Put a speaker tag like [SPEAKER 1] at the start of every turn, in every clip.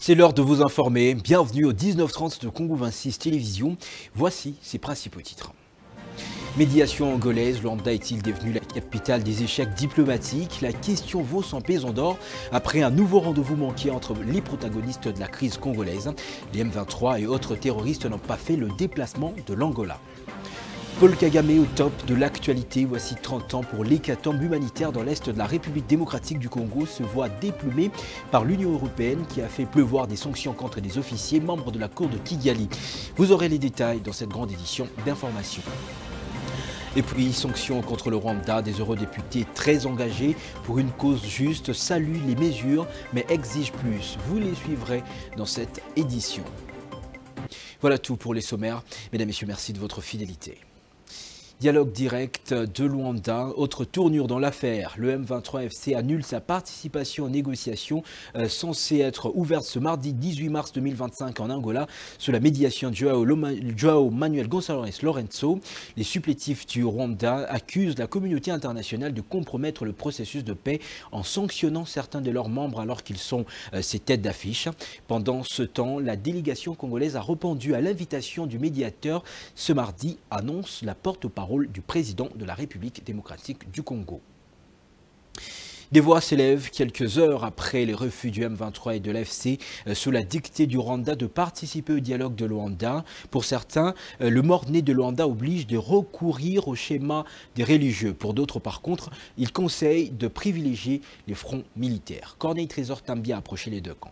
[SPEAKER 1] C'est l'heure de vous informer. Bienvenue au 19h30 de Congo 26 Télévision. Voici ses principaux titres. Médiation angolaise, Luanda est-il devenu la capitale des échecs diplomatiques? La question vaut son pesant d'or après un nouveau rendez-vous manqué entre les protagonistes de la crise congolaise. Les M23 et autres terroristes n'ont pas fait le déplacement de l'Angola. Paul Kagame au top de l'actualité. Voici 30 ans pour l'hécatombe humanitaire dans l'Est de la République démocratique du Congo se voit déplumé par l'Union européenne qui a fait pleuvoir des sanctions contre des officiers membres de la cour de Kigali. Vous aurez les détails dans cette grande édition d'information. Et puis, sanctions contre le Rwanda, des eurodéputés très engagés pour une cause juste saluent les mesures mais exigent plus. Vous les suivrez dans cette édition. Voilà tout pour les sommaires. Mesdames et messieurs, merci de votre fidélité. Dialogue direct de Luanda, autre tournure dans l'affaire. Le M23 FC annule sa participation aux négociations censées être ouvertes ce mardi 18 mars 2025 en Angola sous la médiation de João Manuel Gonçalves Lorenzo. Les supplétifs du Rwanda accusent la communauté internationale de compromettre le processus de paix en sanctionnant certains de leurs membres alors qu'ils sont ses têtes d'affiche. Pendant ce temps, la délégation congolaise a répondu à l'invitation du médiateur ce mardi, annonce la porte-parole du président de la République démocratique du Congo. Des voix s'élèvent quelques heures après les refus du M23 et de l'AFC sous la dictée du Rwanda de participer au dialogue de Luanda. Pour certains, le mort-né de Luanda oblige de recourir au schéma des religieux. Pour d'autres, par contre, il conseille de privilégier les fronts militaires. Corneille Trésor Tambia a approché les deux camps.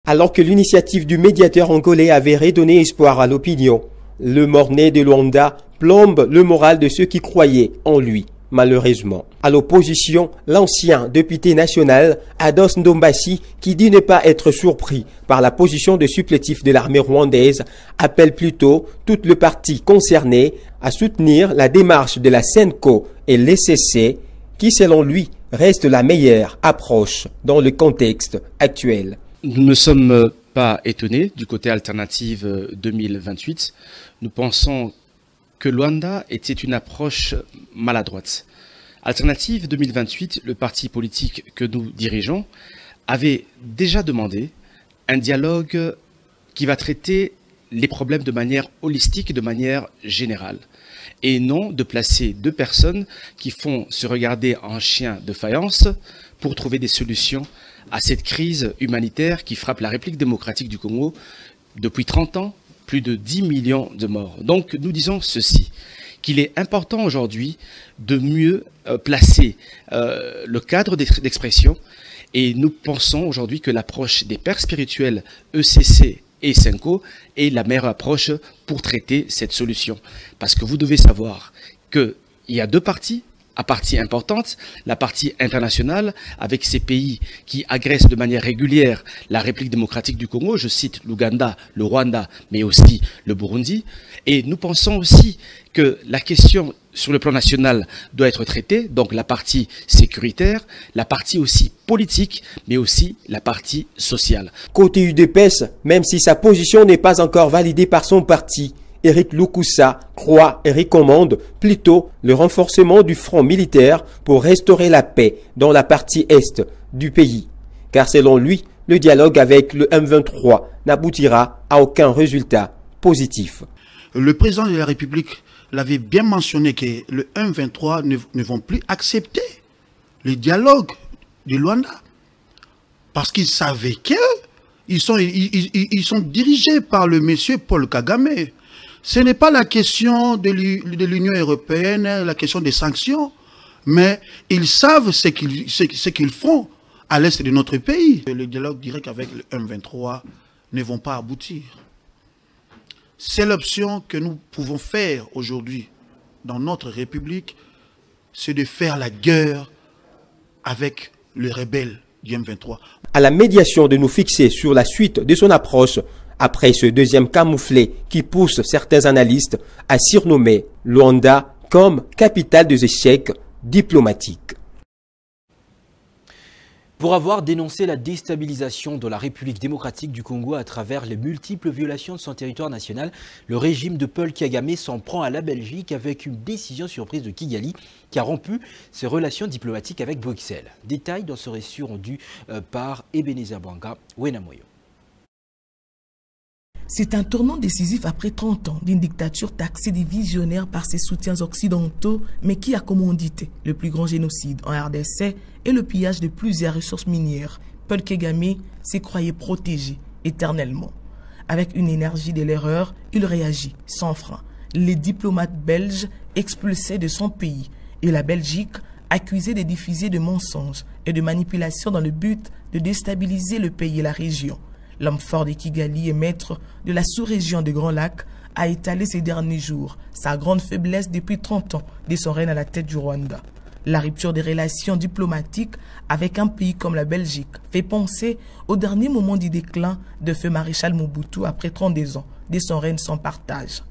[SPEAKER 2] Alors que l'initiative du médiateur angolais avait redonné espoir à l'opinion, le mort-né de Luanda plombe le moral de ceux qui croyaient en lui, malheureusement. À l'opposition, l'ancien député national, Ados Ndombasi, qui dit ne pas être surpris par la position de supplétif de l'armée rwandaise, appelle plutôt tout le parti concerné à soutenir la démarche de la SENCO et l'ECC, qui selon lui reste la meilleure approche dans le contexte actuel.
[SPEAKER 3] Nous ne sommes pas étonnés du côté Alternative 2028. Nous pensons que Luanda était une approche maladroite. Alternative 2028, le parti politique que nous dirigeons, avait déjà demandé un dialogue qui va traiter les problèmes de manière holistique, de manière générale. Et non de placer deux personnes qui font se regarder en chien de faïence pour trouver des solutions à cette crise humanitaire qui frappe la République démocratique du Congo depuis 30 ans, plus de 10 millions de morts. Donc nous disons ceci, qu'il est important aujourd'hui de mieux placer le cadre d'expression et nous pensons aujourd'hui que l'approche des pères spirituels ECC et SENCO est la meilleure approche pour traiter cette solution. Parce que vous devez savoir qu'il y a deux parties importante, la partie internationale avec ces pays qui agressent de manière régulière la République démocratique du Congo, je cite l'Ouganda, le Rwanda, mais aussi le Burundi. Et nous pensons aussi que la question sur le plan national doit être traitée, donc la partie sécuritaire, la partie aussi politique, mais aussi la partie sociale.
[SPEAKER 2] Côté UDPS, même si sa position n'est pas encore validée par son parti, Éric Lukusa croit et recommande plutôt le renforcement du front militaire pour restaurer la paix dans la partie est du pays. Car selon lui, le dialogue avec le M23 n'aboutira à aucun résultat positif.
[SPEAKER 4] Le président de la République l'avait bien mentionné que le M23 ne vont plus accepter le dialogue de Luanda. Parce qu'ils savaient qu'ils sont dirigés par le monsieur Paul Kagame. Ce n'est pas la question de l'Union européenne, la question des sanctions, mais ils savent ce qu'ils font à l'est de notre pays. Le dialogue direct avec le M23 ne vont pas aboutir. C'est l'option que nous pouvons faire aujourd'hui dans notre République, c'est de faire la guerre avec les rebelles du M23.
[SPEAKER 2] À la médiation de nous fixer sur la suite de son approche, après ce deuxième camouflet qui pousse certains analystes à surnommer Luanda comme capitale des échecs diplomatiques.
[SPEAKER 1] Pour avoir dénoncé la déstabilisation de la République démocratique du Congo à travers les multiples violations de son territoire national, le régime de Paul Kagame s'en prend à la Belgique avec une décision surprise de Kigali qui a rompu ses relations diplomatiques avec Bruxelles. Détails dans ce récit rendu par Ebenezer Bwanga Wenamoyo.
[SPEAKER 5] C'est un tournant décisif après 30 ans d'une dictature taxée des visionnaires par ses soutiens occidentaux, mais qui a commandité le plus grand génocide en RDC et le pillage de plusieurs ressources minières. Paul Kagame s'est croyé protégé éternellement. Avec une énergie de l'erreur, il réagit sans frein. Les diplomates belges expulsés de son pays et la Belgique accusée de diffuser des mensonges et de manipulations dans le but de déstabiliser le pays et la région. L'homme fort de Kigali et maître de la sous-région des Grands Lacs a étalé ces derniers jours sa grande faiblesse depuis 30 ans de son règne à la tête du Rwanda. La rupture des relations diplomatiques avec un pays comme la Belgique fait penser au dernier moment du déclin de feu maréchal Mobutu après 32 ans de son règne sans partage.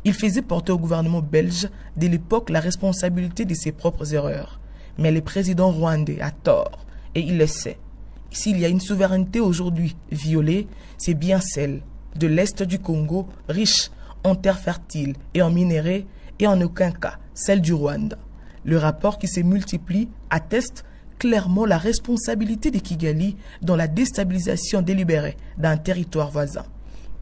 [SPEAKER 5] Il faisait porter au gouvernement belge de l'époque la responsabilité de ses propres erreurs. Mais le président rwandais a tort et il le sait. S'il y a une souveraineté aujourd'hui violée, c'est bien celle de l'Est du Congo, riche en terres fertiles et en minéraux, et en aucun cas celle du Rwanda. Le rapport qui se multiplie atteste clairement la responsabilité de Kigali dans la déstabilisation délibérée d'un territoire voisin.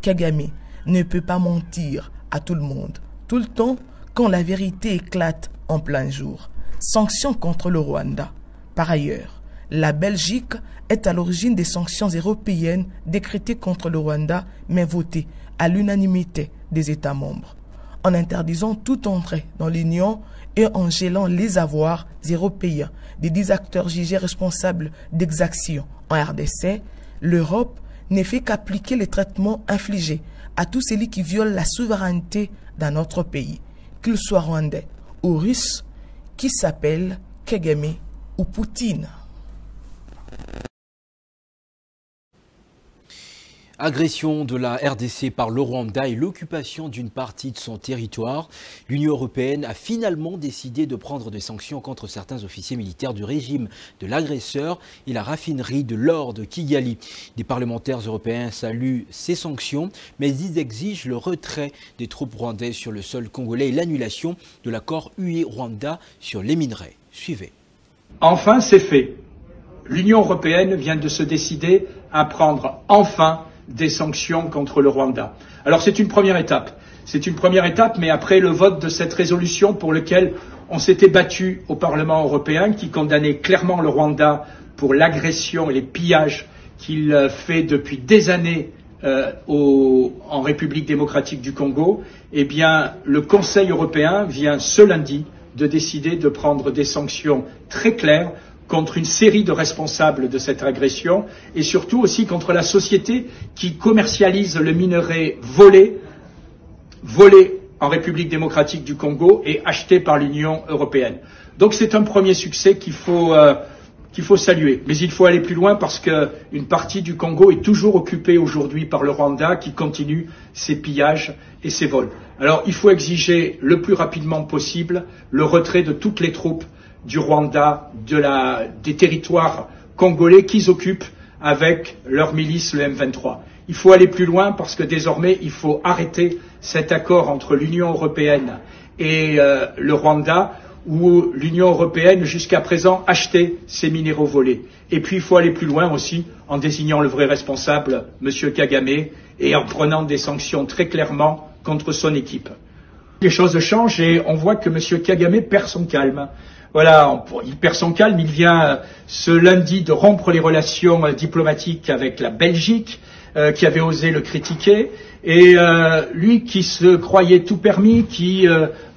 [SPEAKER 5] Kagame ne peut pas mentir à tout le monde, tout le temps quand la vérité éclate en plein jour. Sanctions contre le Rwanda. Par ailleurs, la Belgique est à l'origine des sanctions européennes décrétées contre le Rwanda, mais votées à l'unanimité des États membres. En interdisant toute entrée dans l'Union et en gelant les avoirs européens des 10 acteurs jugés responsables d'exactions en RDC, l'Europe ne fait qu'appliquer les traitements infligés à tous ceux qui violent la souveraineté d'un autre pays, qu'il soit rwandais ou russe, qui s'appelle Kagame ou Poutine.
[SPEAKER 1] Agression de la RDC par le Rwanda et l'occupation d'une partie de son territoire, l'Union européenne a finalement décidé de prendre des sanctions contre certains officiers militaires du régime de l'agresseur et la raffinerie de l'or de Kigali. Des parlementaires européens saluent ces sanctions, mais ils exigent le retrait des troupes rwandaises sur le sol congolais et l'annulation de l'accord UE-Rwanda sur les minerais. Suivez.
[SPEAKER 6] Enfin, c'est fait. L'Union européenne vient de se décider à prendre enfin des sanctions contre le Rwanda. Alors c'est une première étape. C'est une première étape, mais après le vote de cette résolution pour lequel on s'était battu au Parlement européen, qui condamnait clairement le Rwanda pour l'agression et les pillages qu'il fait depuis des années en République démocratique du Congo, eh bien le Conseil européen vient ce lundi de décider de prendre des sanctions très claires contre une série de responsables de cette agression et surtout aussi contre la société qui commercialise le minerai volé en République démocratique du Congo et acheté par l'Union européenne. Donc c'est un premier succès qu'il faut saluer. Mais il faut aller plus loin parce qu'une partie du Congo est toujours occupée aujourd'hui par le Rwanda qui continue ses pillages et ses vols. Alors il faut exiger le plus rapidement possible le retrait de toutes les troupes du Rwanda, des territoires congolais qu'ils occupent avec leur milice, le M23. Il faut aller plus loin parce que désormais, il faut arrêter cet accord entre l'Union européenne et le Rwanda, où l'Union européenne, jusqu'à présent, achetait ces minéraux volés. Et puis, il faut aller plus loin aussi en désignant le vrai responsable, M. Kagame, et en prenant des sanctions très clairement contre son équipe. Les choses changent et on voit que M. Kagame perd son calme. Voilà, il perd son calme, il vient ce lundi de rompre les relations diplomatiques avec la Belgique, qui avait osé le critiquer, et lui qui se croyait tout permis, qui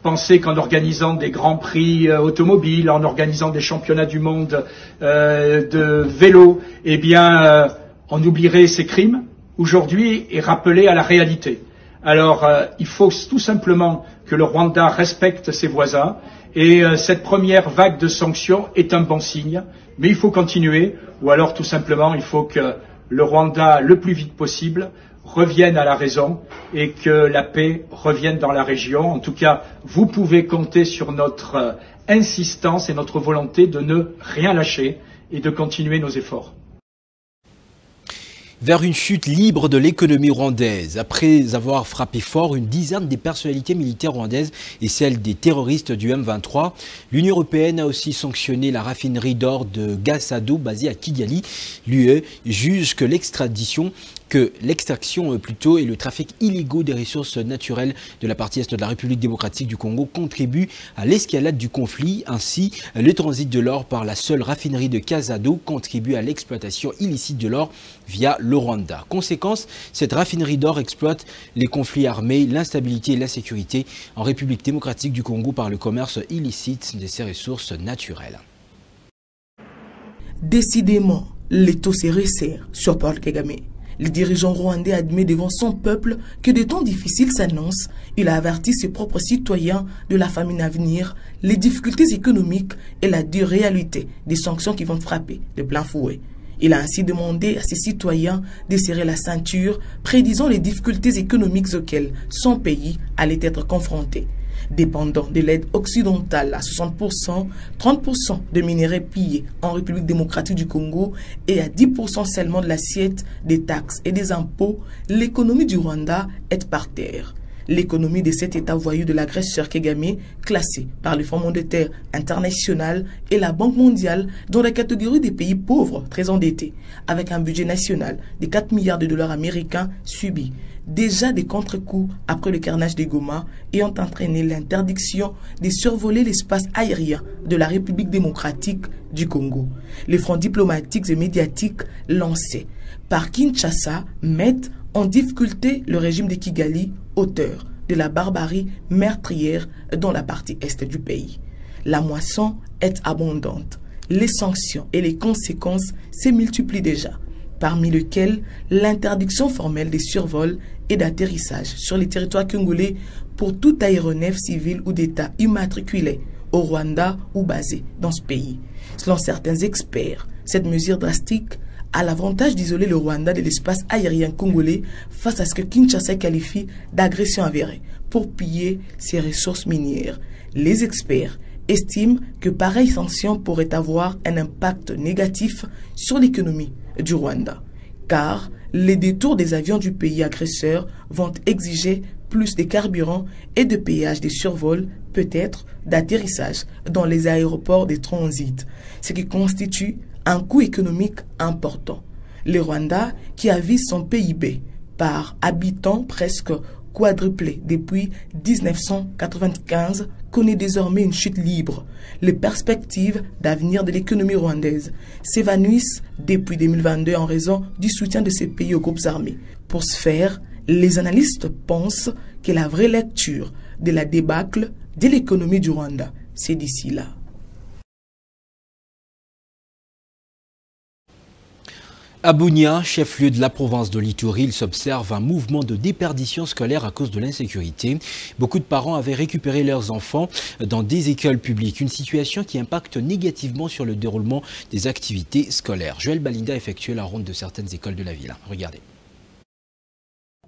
[SPEAKER 6] pensait qu'en organisant des grands prix automobiles, en organisant des championnats du monde de vélo, eh bien, on oublierait ses crimes, aujourd'hui est rappelé à la réalité. Alors, il faut tout simplement que le Rwanda respecte ses voisins, et cette première vague de sanctions est un bon signe, mais il faut continuer, ou alors tout simplement il faut que le Rwanda, le plus vite possible, revienne à la raison et que la paix revienne dans la région. En tout cas, vous pouvez compter sur notre insistance et notre volonté de ne rien lâcher et de continuer nos efforts.
[SPEAKER 1] Vers une chute libre de l'économie rwandaise. Après avoir frappé fort une dizaine des personnalités militaires rwandaises et celles des terroristes du M23, l'Union européenne a aussi sanctionné la raffinerie d'or de Gasado basée à Kigali. L'UE juge que l'extraction et le trafic illégaux des ressources naturelles de la partie est de la République démocratique du Congo contribuent à l'escalade du conflit. Ainsi, le transit de l'or par la seule raffinerie de Gasado contribue à l'exploitation illicite de l'or via le Rwanda. Conséquence, cette raffinerie d'or exploite les conflits armés, l'instabilité et l'insécurité en République démocratique du Congo par le commerce illicite de ces ressources naturelles.
[SPEAKER 5] Décidément, l'étau se resserre sur Paul Kagame. Le dirigeant rwandais admet devant son peuple que des temps difficiles s'annoncent. Il a averti ses propres citoyens de la famine à venir, les difficultés économiques et la dure réalité des sanctions qui vont frapper de plein fouet. Il a ainsi demandé à ses citoyens de serrer la ceinture, prédisant les difficultés économiques auxquelles son pays allait être confronté. Dépendant de l'aide occidentale à 60%, 30% de minerais pillés en République démocratique du Congo et à 10% seulement de l'assiette des taxes et des impôts, l'économie du Rwanda est par terre. L'économie de cet État voyou de l'agresseur Kagame, classée par le Fonds monétaire international et la Banque mondiale dans la catégorie des pays pauvres très endettés, avec un budget national de 4 milliards de dollars américains, subit déjà des contre-coups après le carnage des Goma et ont entraîné l'interdiction de survoler l'espace aérien de la République démocratique du Congo. Les fronts diplomatiques et médiatiques lancés par Kinshasa mettent en difficulté le régime de Kigali, auteur de la barbarie meurtrière dans la partie est du pays. La moisson est abondante. Les sanctions et les conséquences se multiplient déjà, parmi lesquelles l'interdiction formelle des survols et d'atterrissage sur les territoires congolais pour tout aéronef civil ou d'État immatriculé au Rwanda ou basé dans ce pays. Selon certains experts, cette mesure drastique a l'avantage d'isoler le Rwanda de l'espace aérien congolais face à ce que Kinshasa qualifie d'agression avérée pour piller ses ressources minières. Les experts estiment que pareilles sanctions pourraient avoir un impact négatif sur l'économie du Rwanda, car les détours des avions du pays agresseur vont exiger plus de carburant et de péage de survol, peut-être d'atterrissage dans les aéroports de transit, ce qui constitue un coût économique important. Le Rwanda, qui a vu son PIB par habitant presque quadruplé depuis 1995, connaît désormais une chute libre. Les perspectives d'avenir de l'économie rwandaise s'évanouissent depuis 2022 en raison du soutien de ces pays aux groupes armés. Pour ce faire, les analystes pensent que la vraie lecture de la débâcle de l'économie du Rwanda, c'est d'ici là.
[SPEAKER 1] À Bunia, chef-lieu de la province de l'Ituri, il s'observe un mouvement de déperdition scolaire à cause de l'insécurité. Beaucoup de parents avaient récupéré leurs enfants dans des écoles publiques, une situation qui impacte négativement sur le déroulement des activités scolaires. Joël Balinda a effectué la ronde de certaines écoles de la ville. Regardez.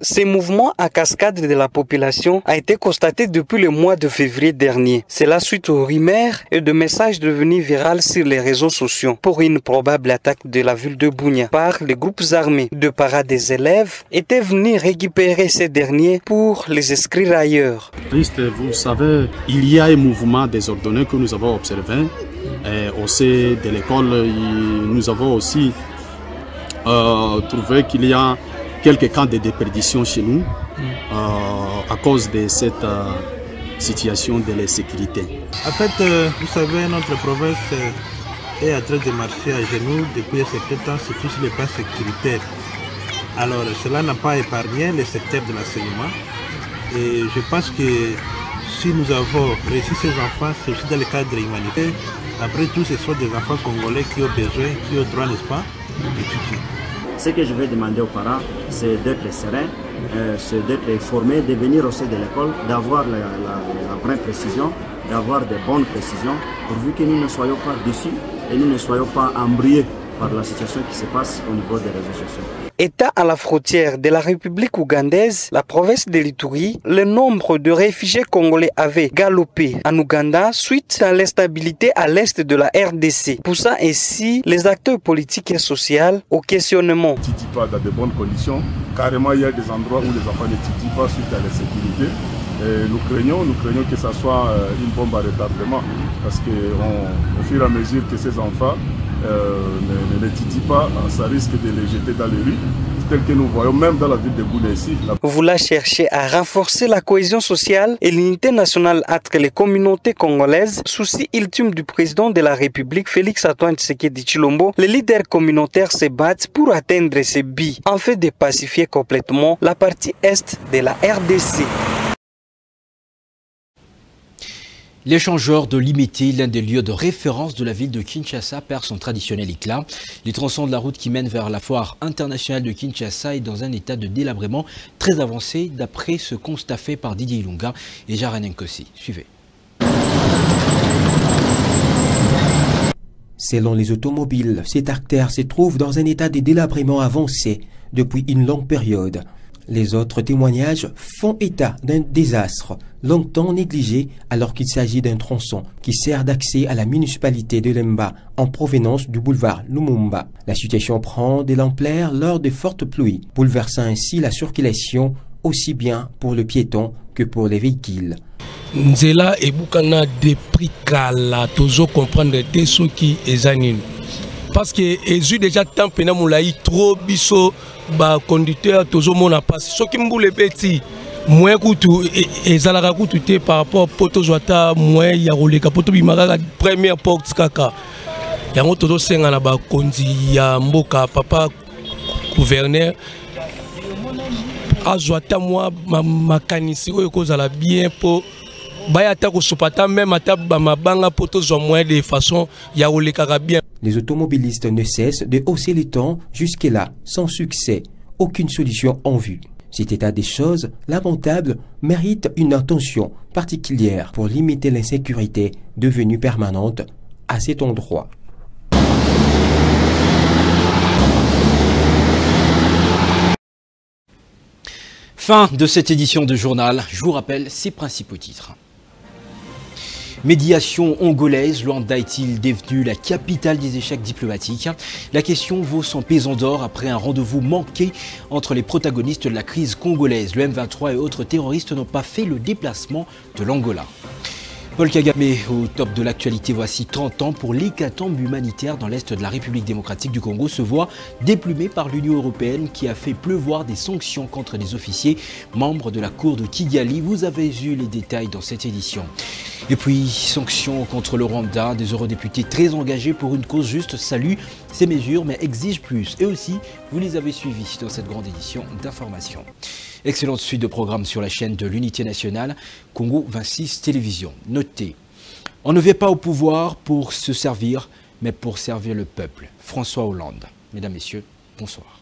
[SPEAKER 7] Ce mouvement à cascade de la population a été constaté depuis le mois de février dernier. C'est la suite aux rumeurs et de messages devenus viraux sur les réseaux sociaux pour une probable attaque de la ville de Bunia par les groupes armés. De parents des élèves étaient venus récupérer ces derniers pour les inscrire ailleurs.
[SPEAKER 8] Triste, vous savez, il y a un mouvement désordonné que nous avons observé. Au sein de l'école, nous avons aussi trouvé qu'il y a quelques cas de déperdition chez nous à cause de cette situation de l'insécurité.
[SPEAKER 9] En fait, vous savez, notre province est en train de marcher à genoux depuis un certain temps, surtout sur les plans sécuritaires. Alors, cela n'a pas épargné le secteur de l'enseignement. Et je pense que si nous avons réussi ces enfants, c'est aussi dans le cadre humanitaire. Après tout, ce sont des enfants congolais qui ont besoin, qui ont droit, n'est-ce pas, d'étudier.
[SPEAKER 10] Ce que je vais demander aux parents, c'est d'être sereins, c'est d'être informés, de venir au sein de l'école, d'avoir la vraie précision, d'avoir des bonnes précisions, pourvu que nous ne soyons pas déçus et nous ne soyons pas embrouillés par la situation qui se passe au niveau des réseaux sociaux.
[SPEAKER 7] État à la frontière de la République ougandaise, la province de l'Ituri, le nombre de réfugiés congolais avait galopé en Ouganda suite à l'instabilité à l'est de la RDC, poussant ainsi les acteurs politiques et sociaux au questionnement.
[SPEAKER 11] Ne titille pas dans de bonnes conditions. Carrément, il y a des endroits où les enfants ne titillent pas suite à l'insécurité. Nous craignons que ça soit une bombe à retardement, parce qu'au fur et à mesure que ces enfants ne titillent pas, ça risque de les jeter dans les rues, tel que nous voyons même dans la ville de Gouné ici.
[SPEAKER 7] Voulant chercher à renforcer la cohésion sociale et l'unité nationale entre les communautés congolaises, souci ultime du président de la République Félix-Antoine Tshisekedi Tshilombo, les leaders communautaires se battent pour atteindre ces buts, en fait de pacifier complètement la partie est de la RDC.
[SPEAKER 1] L'échangeur de Limité, l'un des lieux de référence de la ville de Kinshasa, perd son traditionnel éclat. Les tronçons de la route qui mène vers la foire internationale de Kinshasa est dans un état de délabrement très avancé, d'après ce constat fait par Didier Ilunga et Jaren Nkossi. Suivez.
[SPEAKER 2] Selon les automobiles, cette artère se trouve dans un état de délabrement avancé depuis une longue période. Les autres témoignages font état d'un désastre longtemps négligé alors qu'il s'agit d'un tronçon qui sert d'accès à la municipalité de Lemba en provenance du boulevard Lumumba. La situation prend de l'ampleur lors de fortes pluies, bouleversant ainsi la circulation aussi bien pour le piéton que pour les véhicules.
[SPEAKER 12] Nzela ebukana depuis kala tozo comprendre des ceux qui examinent parce que ezu déjà temps pena moulaï trop biso ba conducteur tozo mona passe soki mbule beti moins kutu ezalaka kutu te par rapport poto zwata moins ya roleka poto bimaka première porte kaka yango tozo senga na ba kondi ya mboka papa gouverneur azwata moi makanisi oyo kozala bien po
[SPEAKER 2] Les automobilistes ne cessent de hausser les tons jusque-là, sans succès, aucune solution en vue. Cet état des choses, lamentable, mérite une attention particulière pour limiter l'insécurité devenue permanente à cet endroit.
[SPEAKER 1] Fin de cette édition de journal. Je vous rappelle ses principaux titres. Médiation angolaise, Luanda est-il devenu la capitale des échecs diplomatiques? La question vaut son pesant d'or après un rendez-vous manqué entre les protagonistes de la crise congolaise. Le M23 et autres terroristes n'ont pas fait le déplacement de l'Angola. Paul Kagame au top de l'actualité. Voici 30 ans pour l'hécatombe humanitaire dans l'est de la République démocratique du Congo se voit déplumé par l'Union européenne qui a fait pleuvoir des sanctions contre les officiers membres de la cour de Kigali. Vous avez eu les détails dans cette édition. Et puis, sanctions contre le Rwanda, des eurodéputés très engagés pour une cause juste saluent ces mesures mais exigent plus. Et aussi, vous les avez suivis dans cette grande édition d'information. Excellente suite de programmes sur la chaîne de l'Unité nationale, Congo 26 Télévision. Notez, on ne vient pas au pouvoir pour se servir, mais pour servir le peuple. François Hollande. Mesdames, Messieurs, bonsoir.